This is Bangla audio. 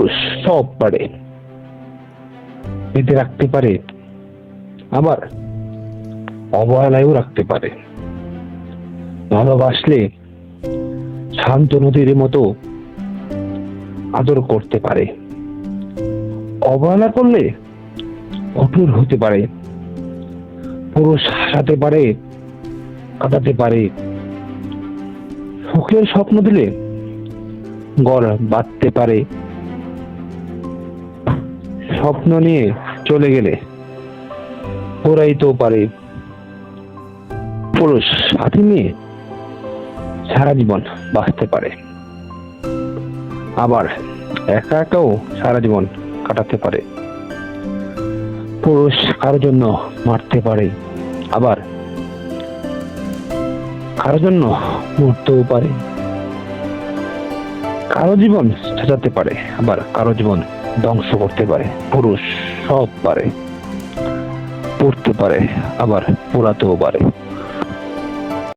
পুরুষ সব পারে, বেঁধে রাখতে পারে, আবার অবহেলায়ও রাখতে পারে। ভালোবাসলে শান্ত নদীর মতো আদর করতে পারে, অবহেলা করলে কঠোর হতে পারে। পুরুষ হাসাতে পারে, কাঁদাতে পারে, সুখের স্বপ্ন দিলে গড় বাঁধতে পারে, স্বপ্ন নিয়ে চলে গেলে পোড়াইতেও পারে। পুরুষ সাথী নিয়ে সারা জীবন বাঁচতে পারে, আবার একা একাও সারা জীবন কাটাতে পারে। পুরুষ কারোর জন্য মারতে পারে, আবার কারোর জন্য মরতেও পারে। কারো জীবন সাজাতে পারে, আবার কারো জীবন ধ্বংস করতে পারে। পুরুষ সব পারে, পড়তে পারে, আবার পোড়াতেও পারে।